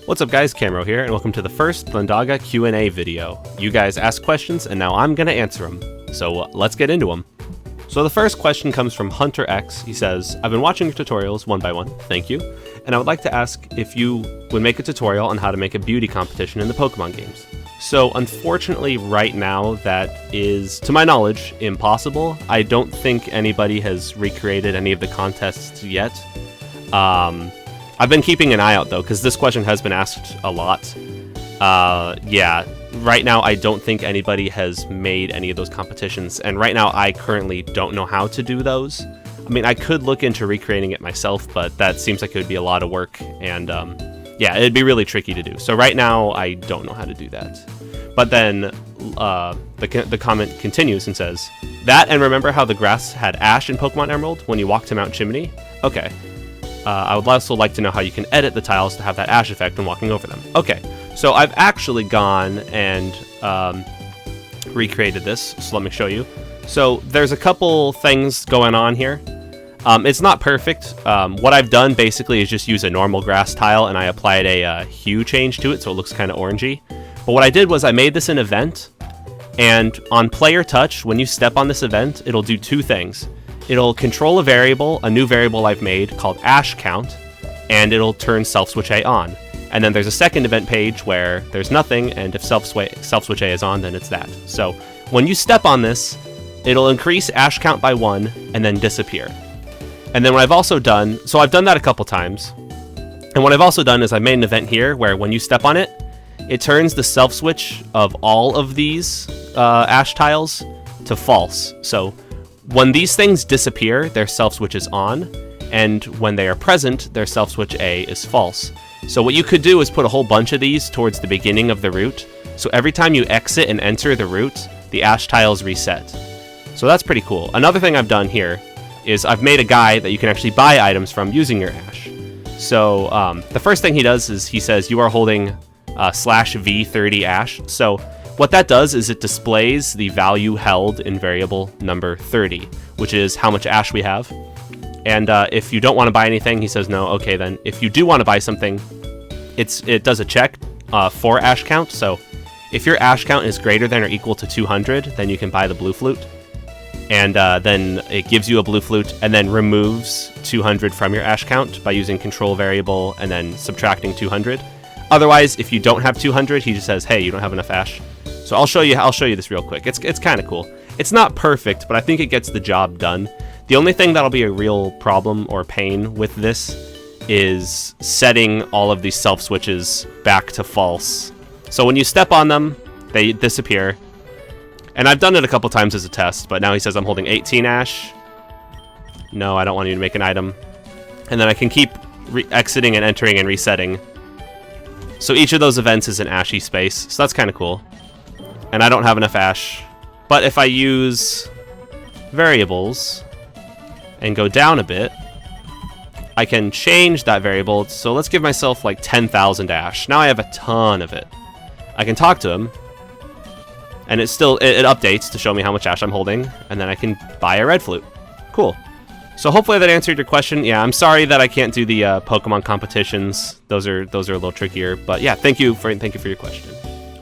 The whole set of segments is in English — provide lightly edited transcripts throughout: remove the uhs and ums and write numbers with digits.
What's up guys, Camero here, and welcome to the first Thundaga Q&A video. You guys asked questions, and now I'm gonna answer them. So let's get into them. So the first question comes from Hunter X. He says, I've been watching your tutorials one by one, thank you, and I would like to ask if you would make a tutorial on how to make a beauty competition in the Pokemon games. So unfortunately right now that is, to my knowledge, impossible. I don't think anybody has recreated any of the contests yet. I've been keeping an eye out though, because this question has been asked a lot. Yeah, right now I don't think anybody has made any of those competitions, and right now I currently don't know how to do those. I mean, I could look into recreating it myself, but that seems like it would be a lot of work, and yeah, it'd be really tricky to do. So right now I don't know how to do that. But then the comment continues and says, that and remember how the grass had ash in Pokemon Emerald when you walked to Mount Chimney? Okay. I would also like to know how you can edit the tiles to have that ash effect when walking over them. Okay, so I've actually gone and recreated this, so let me show you. So there's a couple things going on here. It's not perfect. What I've done basically is just use a normal grass tile and I applied a hue change to it so it looks kind of orangey. But what I did was I made this an event, and on player touch, when you step on this event, it'll do two things. It'll control a variable, a new variable I've made called Ash Count, and it'll turn Self-Switch A on. And then there's a second event page where there's nothing, and if Self-Switch A is on, then it's that. So when you step on this, it'll increase Ash Count by 1 and then disappear. And then what I've also done, so I've done that a couple times, and what I've also done is I made an event here where when you step on it, it turns the Self-Switch of all of these Ash tiles to false. So when these things disappear, their self-switch is on, and when they are present, their self-switch A is false. So what you could do is put a whole bunch of these towards the beginning of the route, so every time you exit and enter the route, the ash tiles reset. So that's pretty cool. Another thing I've done here is I've made a guy that you can actually buy items from using your ash. So the first thing he does is he says you are holding /V30 ash. So what that does is it displays the value held in variable number 30, which is how much ash we have. And if you don't want to buy anything, he says no. Okay, then if you do want to buy something, it does a check for ash count. So if your ash count is greater than or equal to 200, then you can buy the blue flute. And then it gives you a blue flute and then removes 200 from your ash count by using control variable and then subtracting 200. Otherwise, if you don't have 200, he just says, hey, you don't have enough ash. So I'll show you this real quick. It's kind of cool. It's not perfect, but I think it gets the job done. The only thing that'll be a real problem or pain with this is setting all of these self-switches back to false. So when you step on them, they disappear. And I've done it a couple times as a test, but now he says I'm holding 18 ash. No, I don't want you to make an item. And then I can keep exiting and entering and resetting. So each of those events is an ashy space, so that's kind of cool. And I don't have enough ash. But if I use variables and go down a bit, I can change that variable. So let's give myself like 10,000 ash. Now I have a ton of it. I can talk to him, and it updates to show me how much ash I'm holding, and then I can buy a red flute. Cool. So hopefully that answered your question. Yeah, I'm sorry that I can't do the Pokemon competitions. Those are a little trickier. But yeah, thank you for your question.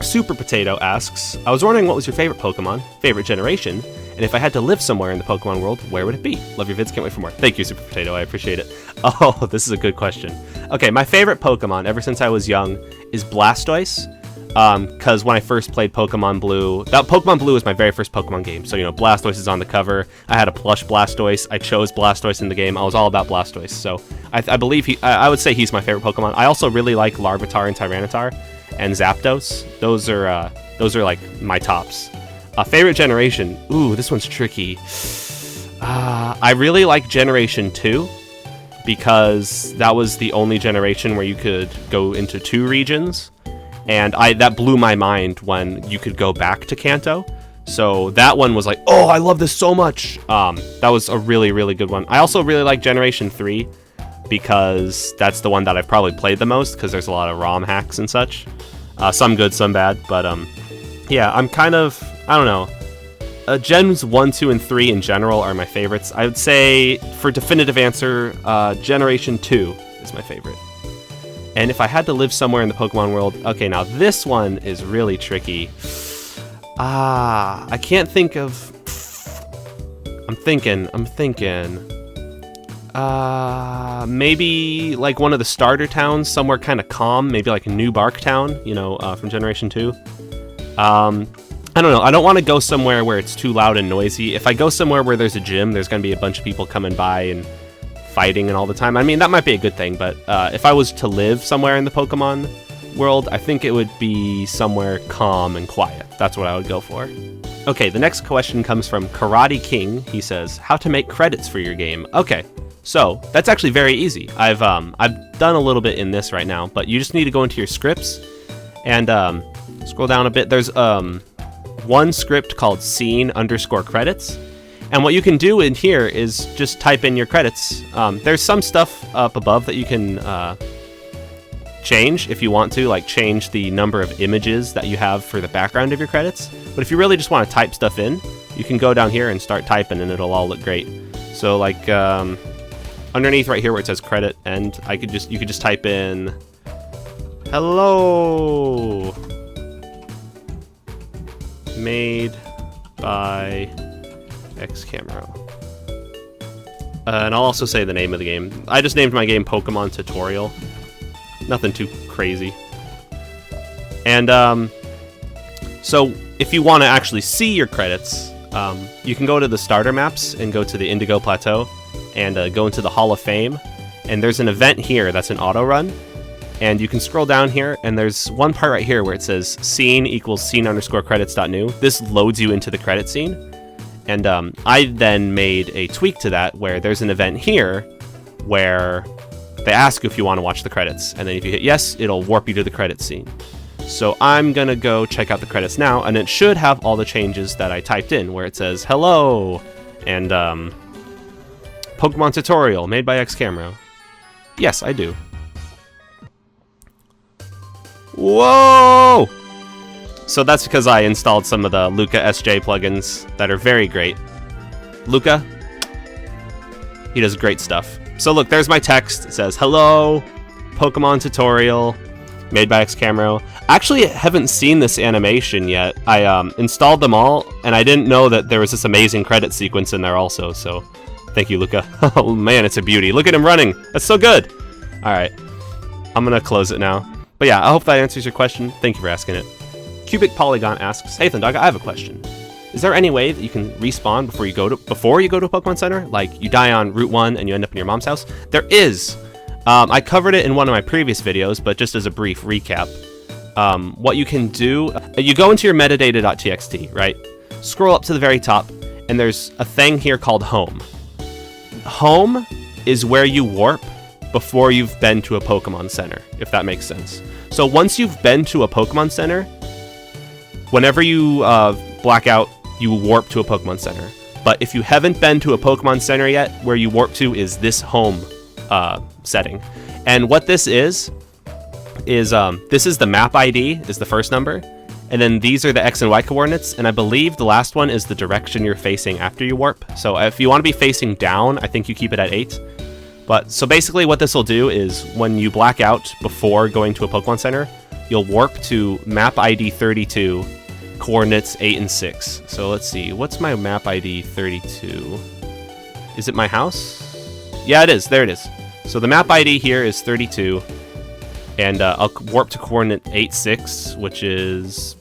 Super Potato asks, I was wondering what was your favorite Pokemon, favorite generation, and if I had to live somewhere in the Pokemon world, where would it be? Love your vids, can't wait for more. Thank you, Super Potato, I appreciate it. Oh, this is a good question. Okay, my favorite Pokemon ever since I was young is Blastoise. Because when I first played Pokemon Blue, Pokemon Blue was my very first Pokemon game. So, you know, Blastoise is on the cover. I had a plush Blastoise. I chose Blastoise in the game. I was all about Blastoise. So I believe I would say he's my favorite Pokemon. I also really like Larvitar and Tyranitar and Zapdos. Those are like my tops. Favorite generation. Ooh, this one's tricky. I really like Generation 2 because that was the only generation where you could go into 2 regions. And that blew my mind when you could go back to Kanto. So that one was like, oh, I love this so much. That was a really, really good one. I also really like Generation 3 because that's the one that I've probably played the most because there's a lot of ROM hacks and such. Some good, some bad. But yeah, I'm kind of, I don't know. Gens 1, 2, and 3 in general are my favorites. I would say, for definitive answer, Generation 2 is my favorite. And if I had to live somewhere in the Pokemon world... Okay, now this one is really tricky. I can't think of... I'm thinking. Maybe like one of the starter towns, somewhere kind of calm. Maybe like a New Bark Town, you know, from Generation 2. I don't know. I don't want to go somewhere where it's too loud and noisy. If I go somewhere where there's a gym, there's going to be a bunch of people coming by and fighting and all the time. I mean, that might be a good thing, but if I was to live somewhere in the Pokemon world, I think it would be somewhere calm and quiet. That's what I would go for. Okay, the next question comes from Karate King. He says, how to make credits for your game. Okay, so that's actually very easy. I've done a little bit in this right now, but you just need to go into your scripts and scroll down a bit. There's one script called scene_credits. And what you can do in here is just type in your credits. There's some stuff up above that you can change if you want to, like change the number of images that you have for the background of your credits. But if you really just want to type stuff in, you can go down here and start typing and it'll all look great. So like underneath right here where it says credit end, you could just type in hello made by X Camera. And I'll also say the name of the game. I just named my game Pokemon Tutorial. Nothing too crazy. And so if you want to actually see your credits, you can go to the starter maps and go to the Indigo Plateau and go into the Hall of Fame. And there's an event here that's an auto run. And you can scroll down here, and there's one part right here where it says scene equals scene_credits.new. This loads you into the credit scene. And I then made a tweak to that where there's an event here where they ask you if you want to watch the credits. And then if you hit yes, it'll warp you to the credit scene. So I'm going to go check out the credits now, and it should have all the changes that I typed in where it says hello and Pokemon Tutorial made by X Camera. Yes, I do. Whoa! So that's because I installed some of the Luca SJ plugins that are very great. Luca, he does great stuff. So look, there's my text. It says, hello, Pokemon Tutorial, made by X Camera. I actually haven't seen this animation yet. I installed them all, and I didn't know that there was this amazing credit sequence in there also, so thank you, Luca. Oh man, it's a beauty. Look at him running. That's so good. All right, I'm gonna close it now. But yeah, I hope that answers your question. Thank you for asking it. Cubic Polygon asks, hey Thundaga, I have a question. Is there any way that you can respawn before you go to a Pokemon Center? Like you die on Route 1 and you end up in your mom's house? There is. I covered it in one of my previous videos, but just as a brief recap. What you can do, you go into your metadata.txt, right? Scroll up to the very top, and there's a thing here called home. Home is where you warp before you've been to a Pokemon Center, if that makes sense. So once you've been to a Pokemon Center, whenever you black out, you warp to a Pokemon Center. But if you haven't been to a Pokemon Center yet, where you warp to is this home setting. And what this is this is the map ID, is the first number. And then these are the X and Y coordinates. And I believe the last one is the direction you're facing after you warp. So if you want to be facing down, I think you keep it at 8. But so basically what this will do is when you black out before going to a Pokemon Center, you'll warp to map ID 32, coordinates 8 and 6. So let's see, what's my map ID 32? Is it my house? Yeah, it is. There it is. So the map ID here is 32, and I'll warp to coordinate 8, 6, which is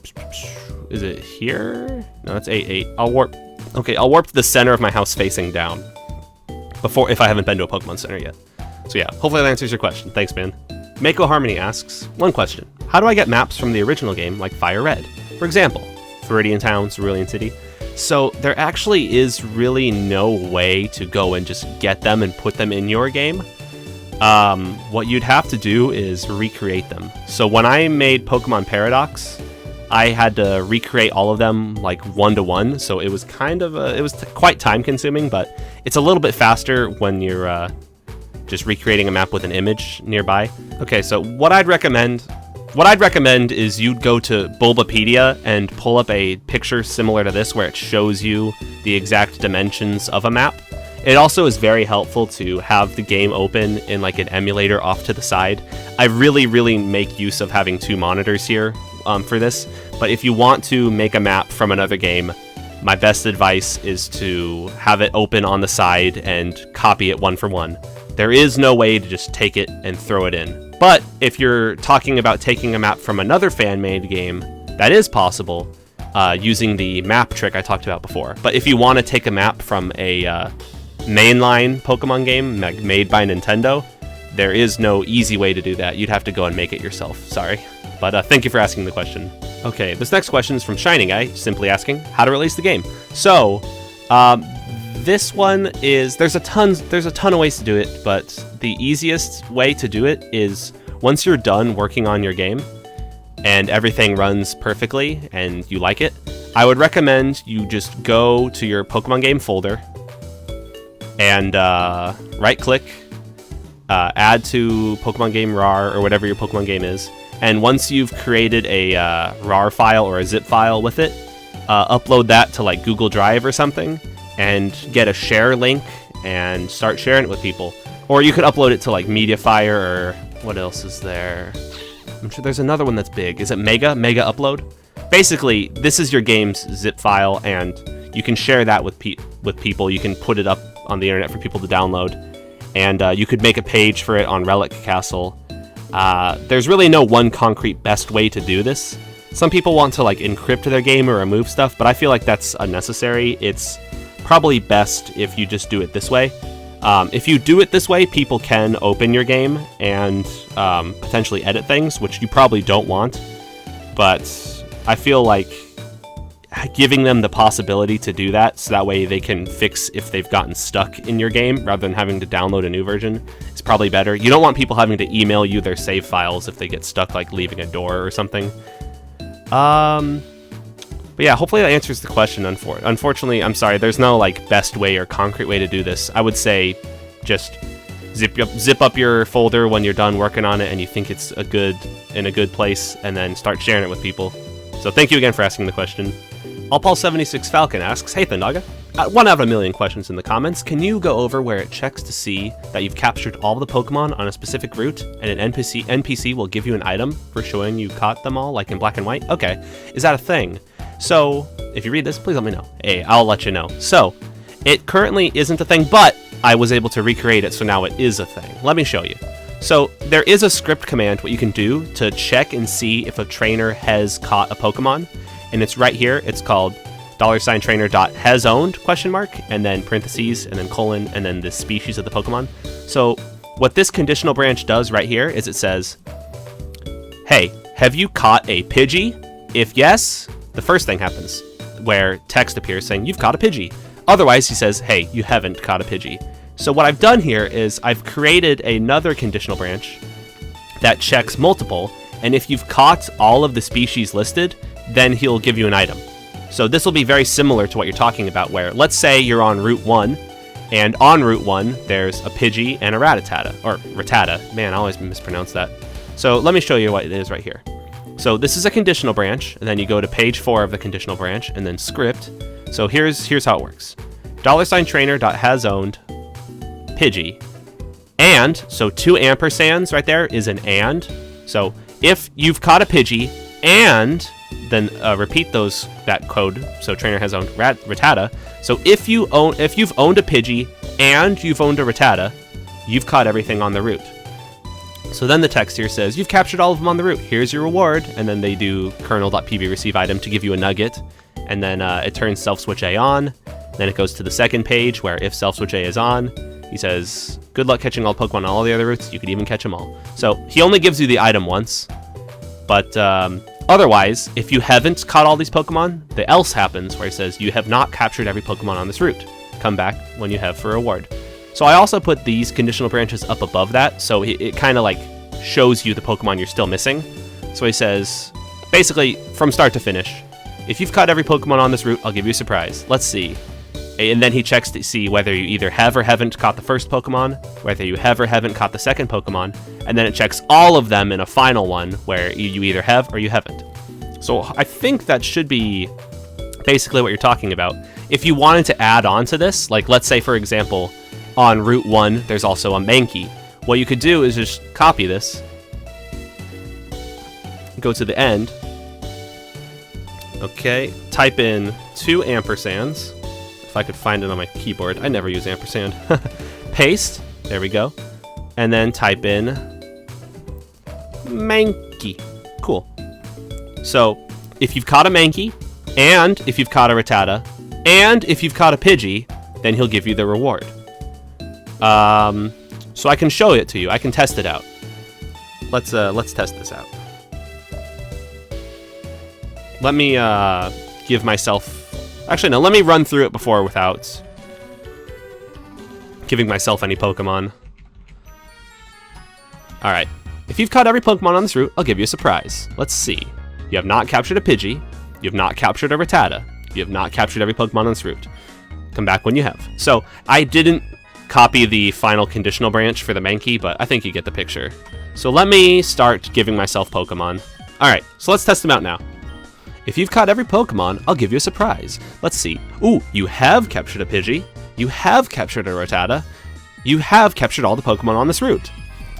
it here? No, that's 8, 8. I'll warp to the center of my house facing down. If I haven't been to a Pokemon Center yet. So yeah, hopefully that answers your question. Thanks, man. Mako Harmony asks, one question. How do I get maps from the original game, like Fire Red? For example, Viridian Town, Cerulean City. So there actually is really no way to go and just get them and put them in your game. What you'd have to do is recreate them. So when I made Pokemon Paradox, I had to recreate all of them like 1-to-1, so it was quite time consuming, but it's a little bit faster when you're just recreating a map with an image nearby. Okay, so what I'd recommend is you'd go to Bulbapedia and pull up a picture similar to this where it shows you the exact dimensions of a map, It also is very helpful to have the game open in like an emulator off to the side. I really make use of having 2 monitors here for this, but if you want to make a map from another game, my best advice is to have it open on the side and copy it 1 for 1. There is no way to just take it and throw it in. But if you're talking about taking a map from another fan-made game, that is possible using the map trick I talked about before. But if you want to take a map from a mainline Pokemon game made by Nintendo, there is no easy way to do that. You'd have to go and make it yourself. Sorry. But thank you for asking the question. Okay, this next question is from Shiny Guy, simply asking how to release the game. So, this one is there's a ton of ways to do it, but the easiest way to do it is once you're done working on your game and everything runs perfectly and you like it, I would recommend you just go to your Pokemon game folder and right-click, add to Pokemon game RAR or whatever your Pokemon game is. And once you've created a RAR file or a zip file with it, upload that to like Google Drive or something and get a share link and start sharing it with people. Or you could upload it to like Mediafire or what else is there? I'm sure there's another one that's big. Is it Mega Upload? Basically, this is your game's zip file and you can share that with people. You can put it up on the internet for people to download. And you could make a page for it on Relic Castle. There's really no one concrete best way to do this. Some people want to like encrypt their game or remove stuff, but I feel like that's unnecessary. It's probably best if you just do it this way. If you do it this way, people can open your game and potentially edit things, which you probably don't want. But I feel like giving them the possibility to do that, so that way they can fix if they've gotten stuck in your game rather than having to download a new version, is probably better. You don't want people having to email you their save files if they get stuck like leaving a door or something. But yeah, hopefully that answers the question. Unfortunately, I'm sorry, there's no like best way or concrete way to do this. I would say just zip up your folder when you're done working on it and you think it's in a good place, and then start sharing it with people. So thank you again for asking the question. Allpaul76 Falcon asks, hey Thundaga, 1 out of a million questions in the comments. Can you go over where it checks to see that you've captured all the Pokemon on a specific route, and an NPC will give you an item for showing you caught them all, like in black and white? Okay, is that a thing? So, if you read this, please let me know. Hey, I'll let you know. So, it currently isn't a thing, but I was able to recreate it, so now it is a thing. Let me show you. So, there is a script command, what you can do to check and see if a trainer has caught a Pokemon. And it's right here. It's called $trainer.hasowned ? And then parentheses, and then colon, and then the species of the Pokemon. So what this conditional branch does right here is it says, hey, have you caught a Pidgey? If yes, the first thing happens, where text appears saying you've caught a Pidgey. Otherwise, he says, hey, you haven't caught a Pidgey. So what I've done here is I've created another conditional branch that checks multiple, and if you've caught all of the species listed, then he'll give you an item. So this will be very similar to what you're talking about, where let's say you're on Route 1, and on Route 1 there's a Pidgey and a Rattata, or Rattata. Man, I always mispronounce that. So let me show you what it is right here. So this is a conditional branch, and then you go to page 4 of the conditional branch, and then script. So here's how it works. $trainer.hasowned Pidgey. And, so 2 ampersands right there is an and. So if you've caught a Pidgey, and then repeat that code. So trainer has owned Rattata. So if you've owned a Pidgey and you've owned a Rattata, you've caught everything on the route. So then the text here says you've captured all of them on the route. Here's your reward, and then they do kernel.pb receive item to give you a nugget, and then it turns self switch A on. Then it goes to the second page where if self switch A is on, he says good luck catching all Pokemon on all the other routes. You could even catch them all. So he only gives you the item once, but otherwise, if you haven't caught all these Pokemon, the else happens where he says, you have not captured every Pokemon on this route. Come back when you have for a reward. So I also put these conditional branches up above that, so it kind of like shows you the Pokemon you're still missing. So he says, basically, from start to finish, if you've caught every Pokemon on this route, I'll give you a surprise. Let's see. And then he checks to see whether you either have or haven't caught the first Pokemon, whether you have or haven't caught the second Pokemon, and then it checks all of them in a final one where you either have or you haven't. So I think that should be basically what you're talking about. If you wanted to add on to this, like let's say for example, on Route 1, there's also a Mankey. What you could do is just copy this, go to the end, okay, type in 2 ampersands, if I could find it on my keyboard. I never use ampersand. Paste, there we go, and then type in Mankey. Cool. So if you've caught a Mankey, and if you've caught a Rattata, and if you've caught a Pidgey, then he'll give you the reward. So I can show it to you. I can test it out. Let's test this out. Let me give myself... Actually, no, let me run through it before without giving myself any Pokemon. Alright. If you've caught every Pokemon on this route, I'll give you a surprise. Let's see. You have not captured a Pidgey. You have not captured a Rattata. You have not captured every Pokemon on this route. Come back when you have. So, I didn't copy the final conditional branch for the Mankey, but I think you get the picture. So let me start giving myself Pokemon. Alright, so let's test them out now. If you've caught every Pokemon, I'll give you a surprise. Let's see. Ooh, you have captured a Pidgey. You have captured a Rattata. You have captured all the Pokemon on this route.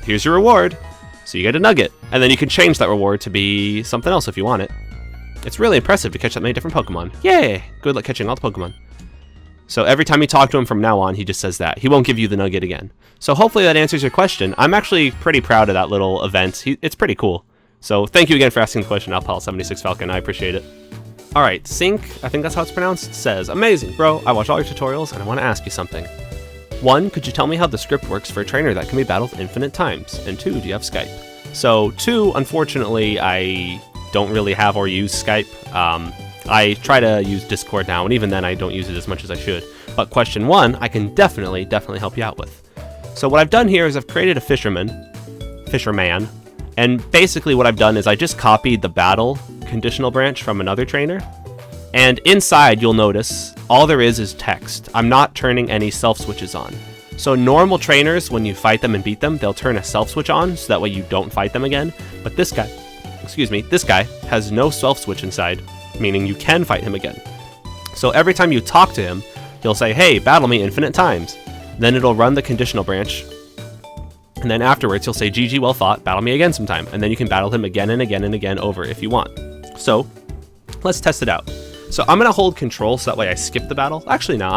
Here's your reward. So you get a nugget, and then you can change that reward to be something else if you want it. It's really impressive to catch that many different Pokemon. Yay! Good luck catching all the Pokemon. So every time you talk to him from now on, he just says that. He won't give you the nugget again. So hopefully that answers your question. I'm actually pretty proud of that little event. It's pretty cool. So thank you again for asking the question, Alpal76Falcon. I appreciate it. Alright, Sync, I think that's how it's pronounced, says, amazing, bro. I watch all your tutorials and I want to ask you something. 1, could you tell me how the script works for a trainer that can be battled infinite times? And 2, do you have Skype? So 2, unfortunately, I don't really have or use Skype. I try to use Discord now, and even then I don't use it as much as I should. But question 1, I can definitely help you out with. So what I've done here is I've created a fisherman, and basically what I've done is I just copied the battle conditional branch from another trainer, and inside you'll notice all there is text. I'm not turning any self switches on. So normal trainers, when you fight them and beat them, they'll turn a self switch on, so that way you don't fight them again. But this guy has no self switch inside, meaning you can fight him again. So every time you talk to him, he'll say, hey, battle me infinite times. Then it'll run the conditional branch, and then afterwards he'll say, GG, well fought, battle me again sometime. And then you can battle him again and again and again over if you want. So let's test it out. So I'm gonna hold control so that way I skip the battle. Actually, no,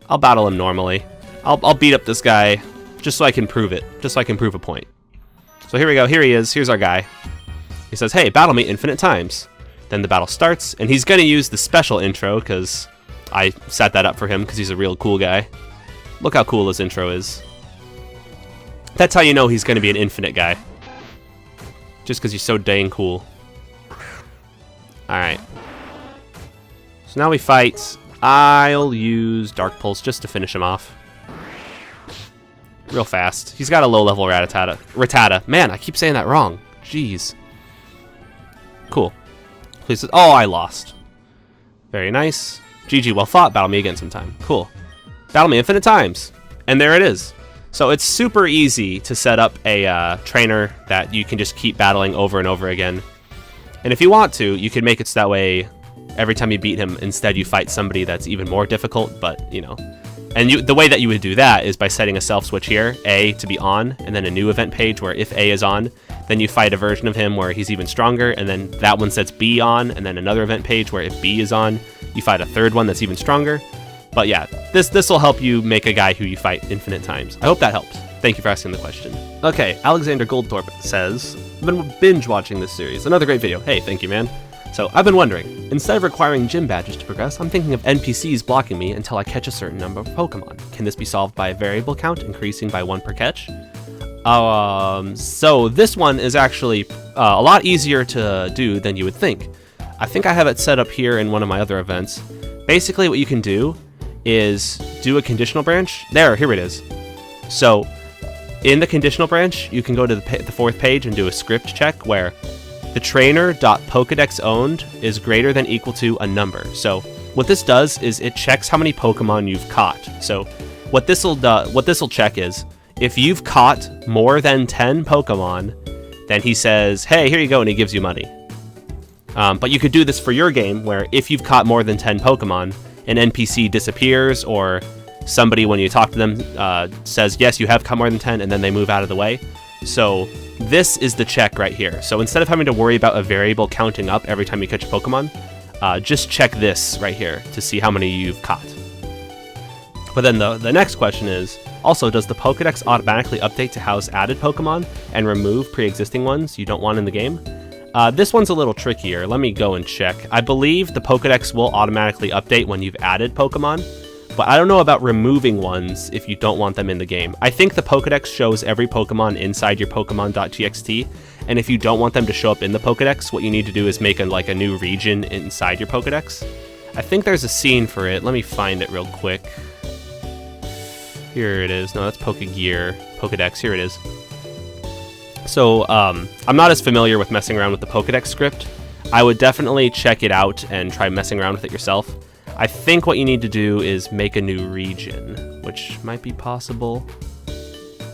I'll battle him normally. I'll beat up this guy just so I can prove it, just so I can prove a point. So here we go, here he is, here's our guy. He says, hey, battle me infinite times. Then the battle starts, and he's gonna use the special intro because I set that up for him because he's a real cool guy. Look how cool his intro is. That's how you know he's gonna be an infinite guy. Just because he's so dang cool. Alright. So now we fight. I'll use Dark Pulse just to finish him off. Real fast. He's got a low level Rattata. Man, I keep saying that wrong. Jeez. Cool. Please. Oh, I lost. Very nice. GG, well fought. Battle me again sometime. Cool. Battle me infinite times. And there it is. So it's super easy to set up a trainer that you can just keep battling over and over again. And if you want to, you can make it so that way every time you beat him, instead you fight somebody that's even more difficult, but, you know. And the way that you would do that is by setting a self switch here, A to be on, and then a new event page where if A is on, then you fight a version of him where he's even stronger, and then that one sets B on, and then another event page where if B is on, you fight a third one that's even stronger. But yeah, this will help you make a guy who you fight infinite times. I hope that helps. Thank you for asking the question. Okay, Alexander Goldthorpe says, I've been binge watching this series. Another great video. Hey, thank you, man. So, I've been wondering, instead of requiring gym badges to progress, I'm thinking of NPCs blocking me until I catch a certain number of Pokemon. Can this be solved by a variable count, increasing by 1 per catch? So this one is actually a lot easier to do than you would think. I think I have it set up here in one of my other events. Basically, what you can do is do a conditional branch. Here it is. So, in the conditional branch, you can go to the 4th page and do a script check where the trainer.pokedex owned is greater than equal to a number. So what this does is it checks how many Pokemon you've caught. So what this will check is if you've caught more than 10 Pokemon, then he says, hey, here you go, and he gives you money. But you could do this for your game, where if you've caught more than 10 Pokemon, an NPC disappears, or somebody, when you talk to them, says, yes, you have caught more than 10, and then they move out of the way. So this is the check right here. So instead of having to worry about a variable counting up every time you catch a Pokemon, just check this right here to see how many you've caught. But then the next question is, also, does the Pokedex automatically update to house added Pokemon and remove pre-existing ones you don't want in the game? This one's a little trickier. Let me go and check. I believe the Pokedex will automatically update when you've added Pokemon, but I don't know about removing ones if you don't want them in the game. I think the Pokedex shows every Pokemon inside your Pokemon.txt, and if you don't want them to show up in the Pokedex, what you need to do is make a new region inside your Pokedex. I think there's a scene for it. Let me find it real quick. Here it is. No, that's Pokedex. Here it is. So, I'm not as familiar with messing around with the Pokedex script. I would definitely check it out and try messing around with it yourself. I think what you need to do is make a new region, which might be possible.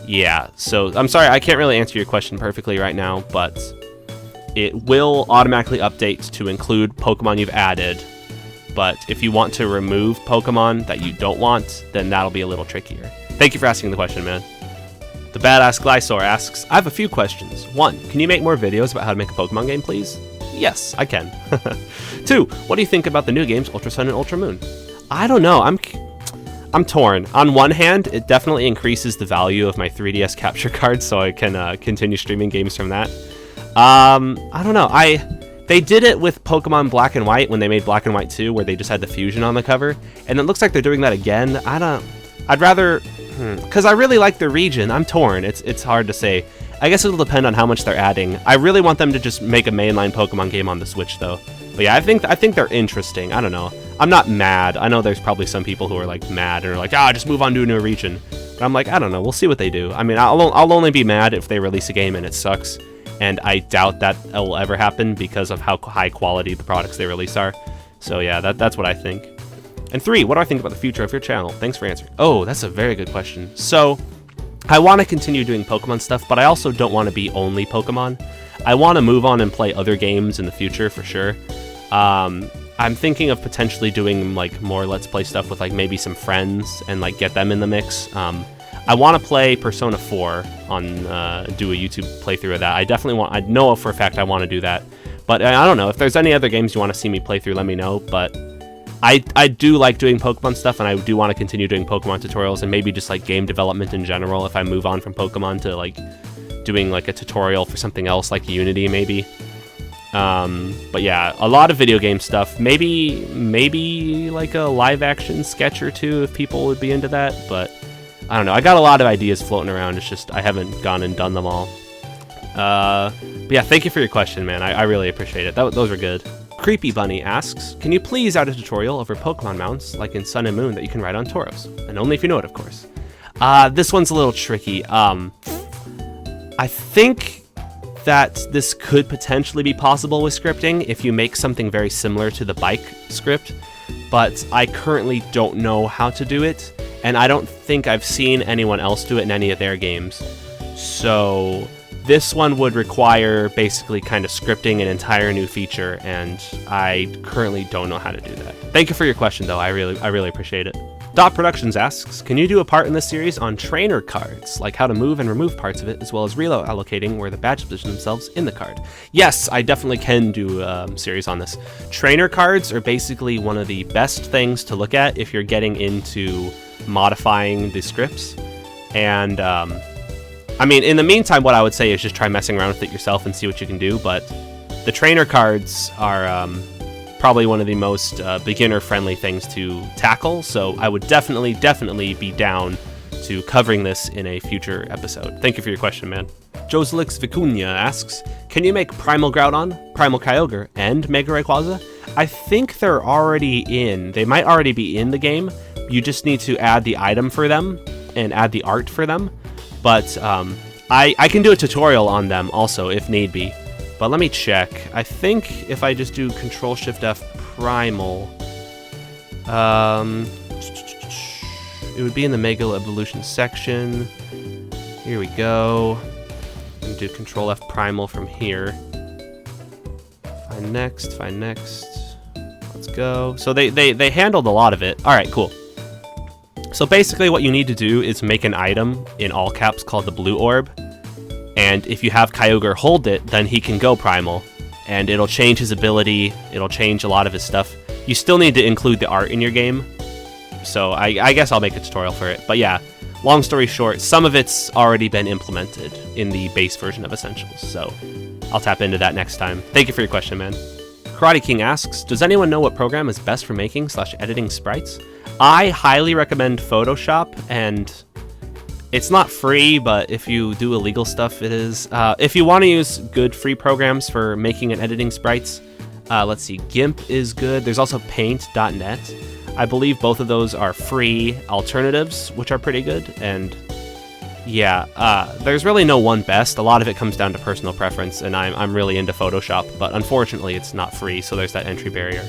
Yeah, so I'm sorry, I can't really answer your question perfectly right now, but it will automatically update to include Pokemon you've added. But if you want to remove Pokemon that you don't want, then that'll be a little trickier. Thank you for asking the question, man. The Badass Glysaur asks, I have a few questions. 1, can you make more videos about how to make a Pokemon game, please? Yes, I can. 2, what do you think about the new games Ultra Sun and Ultra Moon? I don't know, I'm torn. On one hand, it definitely increases the value of my 3DS capture card, so I can continue streaming games from that. I don't know, They did it with Pokemon Black and White when they made Black and White 2, where they just had the fusion on the cover, and it looks like they're doing that again. I'd rather, because I really like the region. I'm torn. It's hard to say. I guess it'll depend on how much they're adding. I really want them to just make a mainline Pokemon game on the Switch, though. But yeah, I think they're interesting. I don't know. I'm not mad. I know there's probably some people who are like mad and are like, just move on to a new region. But I'm like, I don't know. We'll see what they do. I mean, I'll only be mad if they release a game and it sucks. And I doubt that will ever happen because of how high quality the products they release are. So yeah, that's what I think. And 3, what do I think about the future of your channel? Thanks for answering. Oh, that's a very good question. So, I want to continue doing Pokemon stuff, but I also don't want to be only Pokemon. I want to move on and play other games in the future for sure. I'm thinking of potentially doing like more Let's Play stuff with like maybe some friends and like get them in the mix. I want to play Persona 4 on do a YouTube playthrough of that. I know for a fact I want to do that. But I don't know, if there's any other games you want to see me play through, let me know. But I do like doing Pokemon stuff, and I do want to continue doing Pokemon tutorials and maybe just like game development in general if I move on from Pokemon to like doing like a tutorial for something else like Unity maybe. But yeah, a lot of video game stuff. Maybe like a live action sketch or two if people would be into that, but I don't know. I got a lot of ideas floating around. It's just I haven't gone and done them all. But yeah, thank you for your question, man. I really appreciate it. Those were good. Creepy Bunny asks, can you please add a tutorial over Pokemon mounts like in Sun and Moon that you can ride on Tauros? And only if you know it, of course. This one's a little tricky. I think that this could potentially be possible with scripting if you make something very similar to the bike script, but I currently don't know how to do it, and I don't think I've seen anyone else do it in any of their games. So this one would require basically kind of scripting an entire new feature, and I currently don't know how to do that. Thank you for your question, though. I really appreciate it. Dot Productions asks, can you do a part in this series on trainer cards, like how to move and remove parts of it, as well as reload allocating where the badges position themselves in the card? Yes, I definitely can do a series on this. Trainer cards are basically one of the best things to look at if you're getting into modifying the scripts. And I mean, in the meantime, what I would say is just try messing around with it yourself and see what you can do. But the trainer cards are probably one of the most beginner-friendly things to tackle, so I would definitely be down to covering this in a future episode. Thank you for your question, man. Joselix Vicuña asks, can you make Primal Groudon, Primal Kyogre, and Mega Rayquaza? I think they're already in. They might already be in the game. You just need to add the item for them and add the art for them. But I can do a tutorial on them also if need be. But let me check. I think if I just do Control-Shift-F Primal, it would be in the Mega Evolution section. Here we go. And do Control-F Primal from here. Find next, find next. Let's go. So they handled a lot of it. All right, cool. So basically what you need to do is make an item in all caps called the blue orb. And if you have Kyogre hold it, then he can go primal. And it'll change his ability. It'll change a lot of his stuff. You still need to include the art in your game. So I guess I'll make a tutorial for it. But yeah, long story short, some of it's already been implemented in the base version of Essentials. So I'll tap into that next time. Thank you for your question, man. Karate King asks, does anyone know what program is best for making/editing sprites? I highly recommend Photoshop, and it's not free, but if you do illegal stuff, it is. If you want to use good free programs for making and editing sprites, let's see, GIMP is good. There's also Paint.net. I believe both of those are free alternatives, which are pretty good, and yeah, there's really no one best. A lot of it comes down to personal preference, and I'm really into Photoshop, but unfortunately it's not free, so there's that entry barrier.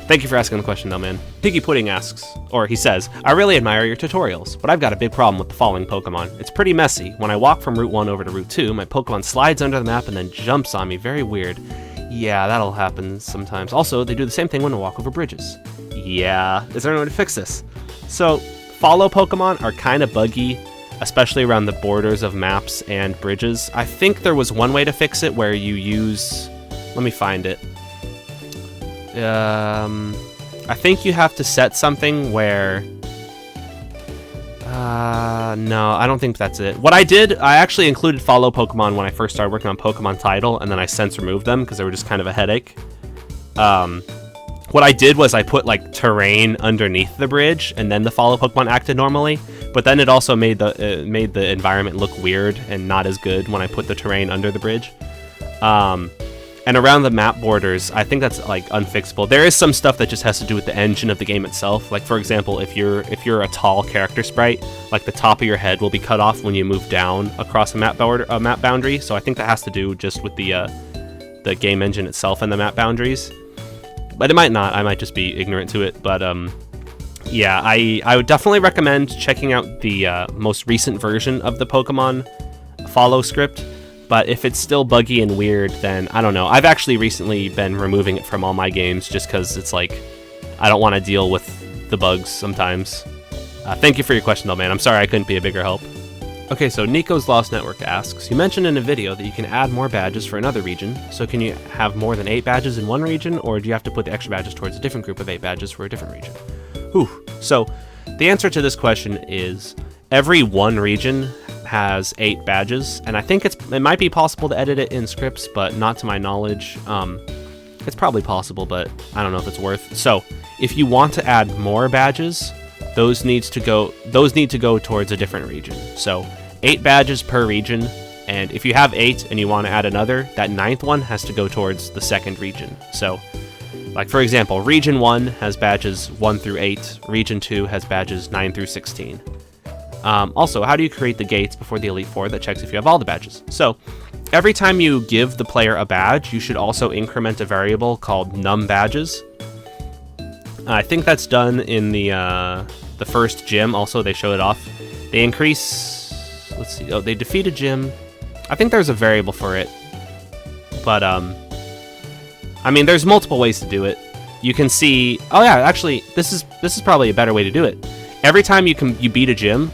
Thank you for asking the question though, man. Figgy Pudding asks, or he says, I really admire your tutorials, but I've got a big problem with the following Pokemon. It's pretty messy. When I walk from Route 1 over to Route 2, my Pokemon slides under the map and then jumps on me. Very weird. Yeah, that'll happen sometimes. Also, they do the same thing when I walk over bridges. Yeah, is there any way to fix this? So, follow Pokemon are kind of buggy, especially around the borders of maps and bridges. I think there was one way to fix it where you use... Let me find it. I think you have to set something where... no, I don't think that's it. What I did, I actually included follow Pokemon when I first started working on Pokemon Title, and then I since removed them because they were just kind of a headache. What I did was I put like terrain underneath the bridge, and then the follow Pokemon acted normally. But then it also made the environment look weird and not as good when I put the terrain under the bridge. And around the map borders, I think that's like unfixable. There is some stuff that just has to do with the engine of the game itself. Like for example, if you're a tall character sprite, like the top of your head will be cut off when you move down across a map boundary. So I think that has to do just with the game engine itself and the map boundaries. But it might not. I might just be ignorant to it. But yeah, I would definitely recommend checking out the most recent version of the Pokemon follow script. But if it's still buggy and weird, then I don't know. I've actually recently been removing it from all my games just because it's like I don't want to deal with the bugs sometimes. Thank you for your question though, man. I'm sorry I couldn't be a bigger help. Okay, so Nico's Lost Network asks, you mentioned in a video that you can add more badges for another region, so can you have more than 8 badges in one region, or do you have to put the extra badges towards a different group of 8 badges for a different region? Whew. So the answer to this question is every one region has 8 badges, and I think it might be possible to edit it in scripts, but not to my knowledge. It's probably possible, but I don't know if it's worth. So if you want to add more badges, those need to go towards a different region. So 8 badges per region, and if you have 8 and you want to add another, that 9th one has to go towards the second region. So like for example, region 1 has badges 1 through 8, region 2 has badges 9 through 16. Also, how do you create the gates before the Elite Four that checks if you have all the badges? So every time you give the player a badge, you should also increment a variable called num badges. I think that's done in the first gym. Also, they show it off. They increase... Let's see. Oh, they defeat a gym. I think there's a variable for it. But, I mean, there's multiple ways to do it. You can see... Oh, yeah, actually, this is probably a better way to do it. Every time you beat a gym,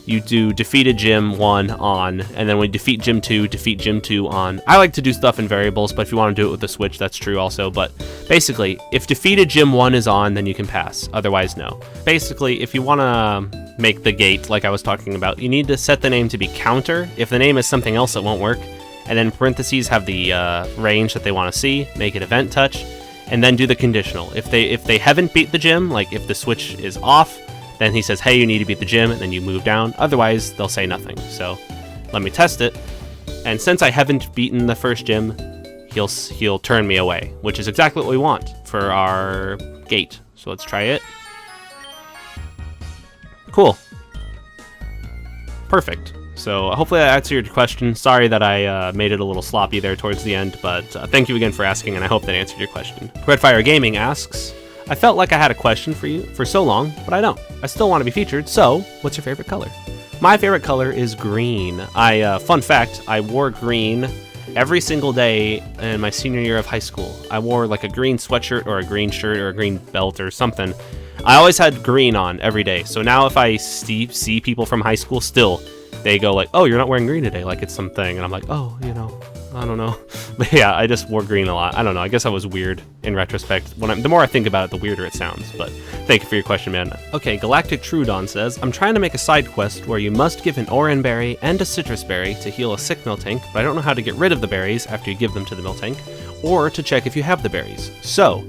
you do defeated gym 1 on, and then when you defeat gym 2, defeat gym 2 on. I like to do stuff in variables, but if you want to do it with the switch, that's true also. But basically, if defeated gym 1 is on, then you can pass. Otherwise, no. Basically, if you want to make the gate, like I was talking about, you need to set the name to be counter. If the name is something else, it won't work. And then parentheses have the range that they want to see, make it event touch, and then do the conditional. If they haven't beat the gym, like if the switch is off, then he says, hey, you need to beat the gym, and then you move down. Otherwise, they'll say nothing. So let me test it. And since I haven't beaten the first gym, he'll turn me away, which is exactly what we want for our gate. So let's try it. Cool. Perfect. So hopefully that answered your question. Sorry that I made it a little sloppy there towards the end, but thank you again for asking, and I hope that answered your question. Redfire Gaming asks, I felt like I had a question for you for so long, but I don't. I still want to be featured, so what's your favorite color? My favorite color is green. Fun fact, I wore green every single day in my senior year of high school. I wore like a green sweatshirt or a green shirt or a green belt or something. I always had green on every day. So now if I see people from high school still, they go like, oh, you're not wearing green today, like it's something. And I'm like, oh, you know, I don't know. But yeah, I just wore green a lot. I don't know. I guess I was weird in retrospect. The more I think about it, the weirder it sounds. But thank you for your question, man. Okay, Galactic Trudon says, I'm trying to make a side quest where you must give an Oran Berry and a Citrus Berry to heal a sick Miltank, but I don't know how to get rid of the berries after you give them to the Miltank, or to check if you have the berries. So,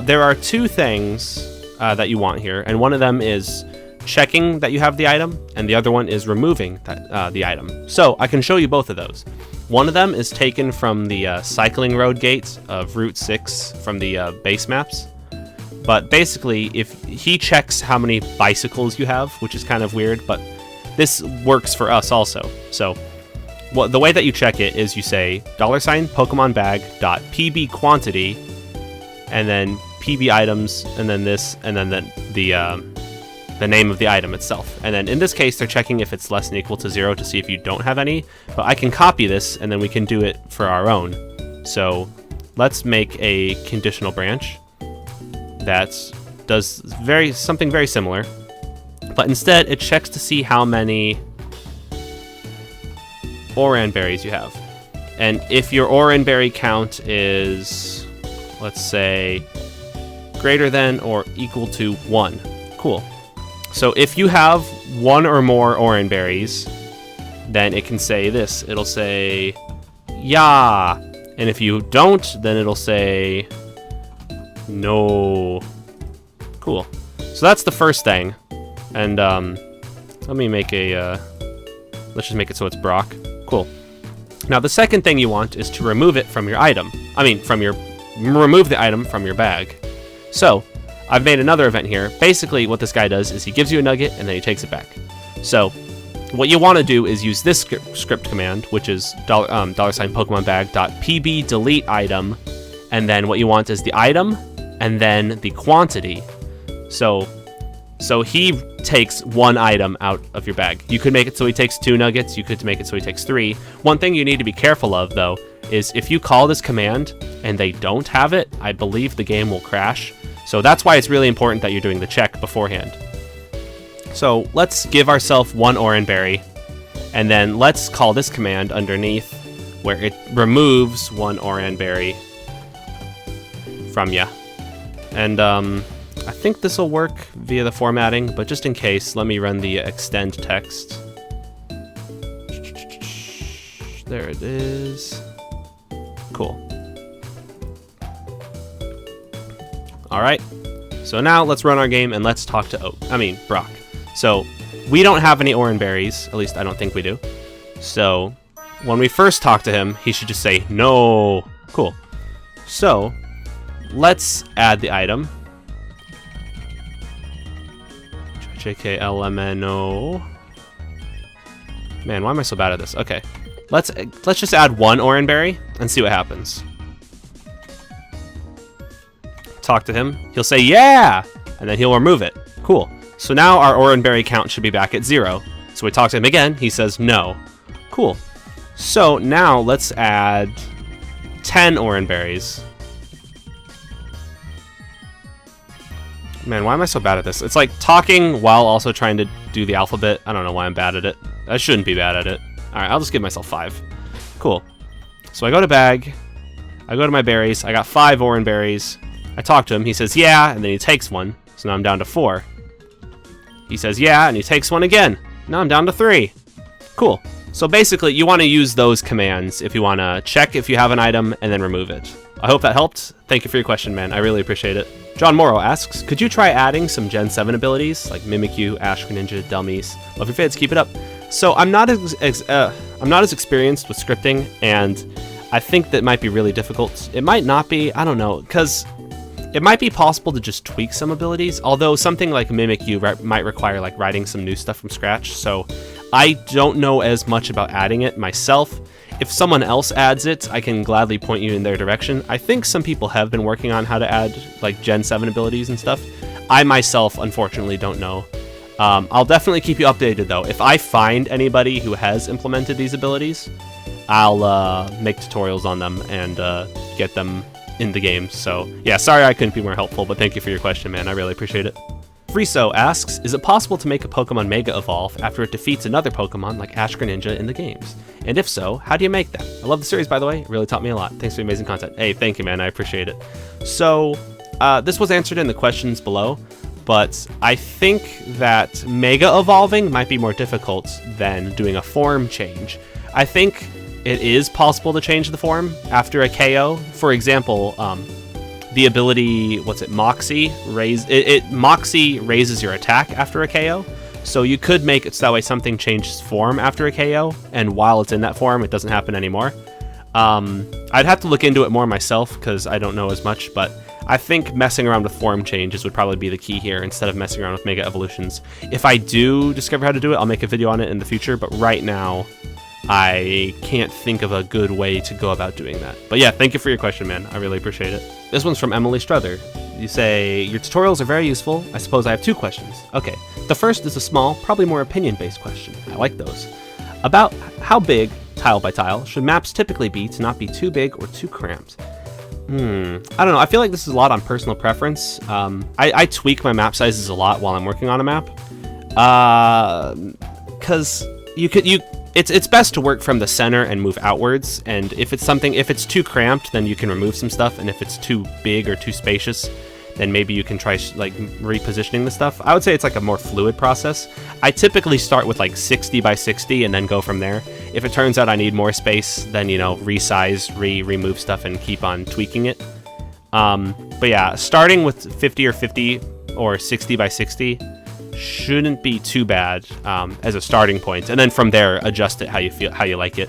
there are two things that you want here, and one of them is checking that you have the item, and the other one is removing the item. So I can show you both of those. One of them is taken from the cycling road gate of Route 6 from the base maps. But basically, if he checks how many bicycles you have, which is kind of weird, but this works for us also. So the way that you check it is you say $PokemonBag.pb quantity, and then PB items, and then this, and then the name of the item itself. And then in this case, they're checking if it's less than or equal to 0 to see if you don't have any, but I can copy this and then we can do it for our own. So let's make a conditional branch that does something very similar, but instead it checks to see how many Oran berries you have. And if your Oran berry count is, let's say, greater than or equal to 1. Cool. So if you have 1 or more Oran berries, then it can say this. It'll say, yeah. And if you don't, then it'll say, no. Cool. So that's the first thing. And let me make let's just make it so it's Brock. Cool. Now the second thing you want is to remove it from your item. Remove the item from your bag. So I've made another event here. Basically, what this guy does is he gives you a nugget and then he takes it back. So what you want to do is use this script command, which is $PokemonBag.pb delete item, and then what you want is the item and then the quantity. So he takes 1 item out of your bag. You could make it so he takes 2 nuggets. You could make it so he takes 3. One thing you need to be careful of, though, is if you call this command and they don't have it, I believe the game will crash. So that's why it's really important that you're doing the check beforehand. So let's give ourselves 1 Oran Berry, and then let's call this command underneath where it removes 1 Oran Berry from ya. And I think this will work via the formatting, but just in case, let me run the extend text. There it is. Cool. Alright, so now let's run our game and let's talk to Brock. So, we don't have any Oran berries, at least I don't think we do. So, when we first talk to him, he should just say, no. Cool. So, let's add the item. JKLMNO. Man, why am I so bad at this? Okay, let's just add 1 Oran berry and see what happens. Talk to him, he'll say yeah, and then he'll remove it. Cool. So now our Oran berry count should be back at 0. So we talk to him again, he says no. Cool. So now let's add 10 Oran berries. Man, why am I so bad at this? It's like talking while also trying to do the alphabet. I don't know why I'm bad at it. I shouldn't be bad at it. Alright, I'll just give myself 5. Cool. So I go to bag, I go to my berries, I got 5 Oran berries. I talk to him, he says yeah, and then he takes 1. So now I'm down to 4. He says yeah, and he takes 1 again. Now I'm down to 3. Cool. So basically, you want to use those commands if you want to check if you have an item and then remove it. I hope that helped. Thank you for your question, man. I really appreciate it. John Morrow asks, could you try adding some Gen 7 abilities like Mimikyu, Ash Greninja, Dummies? Love your vids, keep it up. So I'm not as experienced with scripting, and I think that might be really difficult. It might not be, I don't know, because it might be possible to just tweak some abilities, although something like Mimikyu might require like writing some new stuff from scratch, so I don't know as much about adding it myself. If someone else adds it, I can gladly point you in their direction. I think some people have been working on how to add like Gen 7 abilities and stuff. I myself, unfortunately, don't know. I'll definitely keep you updated though. If I find anybody who has implemented these abilities, I'll make tutorials on them and get them in the game. So yeah, sorry I couldn't be more helpful, but thank you for your question, man. I really appreciate it. Friso asks, is it possible to make a Pokemon Mega Evolve after it defeats another Pokemon like Ash Greninja in the games? And if so, how do you make that? I love the series, by the way. It really taught me a lot. Thanks for the amazing content. Hey, thank you, man. I appreciate it. So this was answered in the questions below, but I think that Mega Evolving might be more difficult than doing a form change. I think it is possible to change the form after a KO. For example, the ability, Moxie? Moxie raises your attack after a KO. So you could make it so that way something changes form after a KO, and while it's in that form, it doesn't happen anymore. I'd have to look into it more myself, because I don't know as much, but I think messing around with form changes would probably be the key here, instead of messing around with Mega Evolutions. If I do discover how to do it, I'll make a video on it in the future, but right now, I can't think of a good way to go about doing that. But yeah, thank you for your question, man. I really appreciate it. This one's from Emily Struther. You say, your tutorials are very useful. I suppose I have 2 questions. Okay, the first is a small, probably more opinion-based question. I like those. About how big, tile by tile, should maps typically be to not be too big or too cramped? I don't know. I feel like this is a lot on personal preference. I tweak my map sizes a lot while I'm working on a map. Because it's best to work from the center and move outwards, and if it's too cramped, then you can remove some stuff, and if it's too big or too spacious, then maybe you can try like repositioning the stuff. I would say it's like a more fluid process. I typically start with like 60 by 60 and then go from there. If it turns out I need more space, then, you know, resize, remove stuff and keep on tweaking it. But yeah, starting with 50 or 50 or 60 by 60 shouldn't be too bad as a starting point, and then from there adjust it how you like it.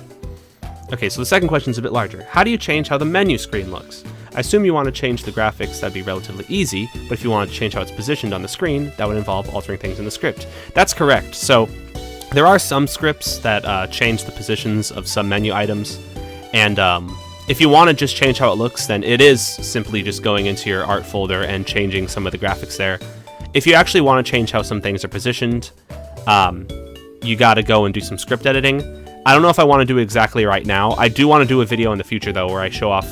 Okay, so the second question is a bit larger. How do you change how the menu screen looks? I assume you want to change the graphics. That'd be relatively easy, but if you want to change how it's positioned on the screen, that would involve altering things in the script. That's correct. So there are some scripts that change the positions of some menu items, and if you want to just change how it looks, then it is simply just going into your art folder and changing some of the graphics there. If you actually want to change how some things are positioned, you got to go and do some script editing. I don't know if I want to do it exactly right now. I do want to do a video in the future, though, where I show off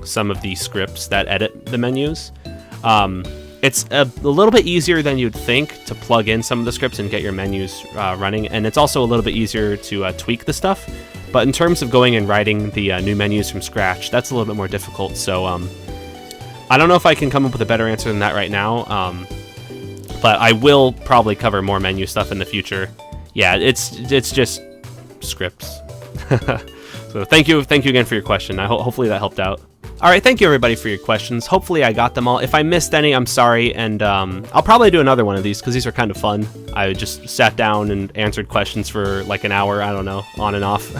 some of the scripts that edit the menus. It's a little bit easier than you'd think to plug in some of the scripts and get your menus running, and it's also a little bit easier to tweak the stuff. But in terms of going and writing the new menus from scratch, that's a little bit more difficult. So I don't know if I can come up with a better answer than that right now. But I will probably cover more menu stuff in the future. Yeah, it's just scripts. So thank you again for your question. Hopefully that helped out. All right, thank you everybody for your questions. Hopefully I got them all. If I missed any, I'm sorry, and I'll probably do another one of these because these are kind of fun. I just sat down and answered questions for like an hour, I don't know, on and off.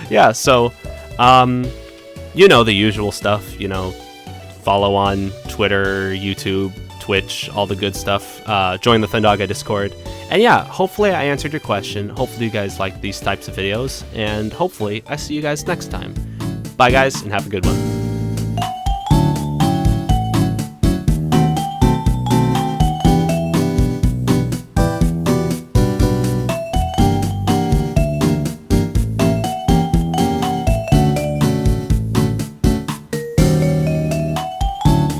Yeah, so you know the usual stuff, you know, follow on Twitter, YouTube, Twitch, all the good stuff. Join the Thundaga Discord. And yeah, hopefully I answered your question. Hopefully you guys like these types of videos, and hopefully I see you guys next time. Bye guys, and have a good one.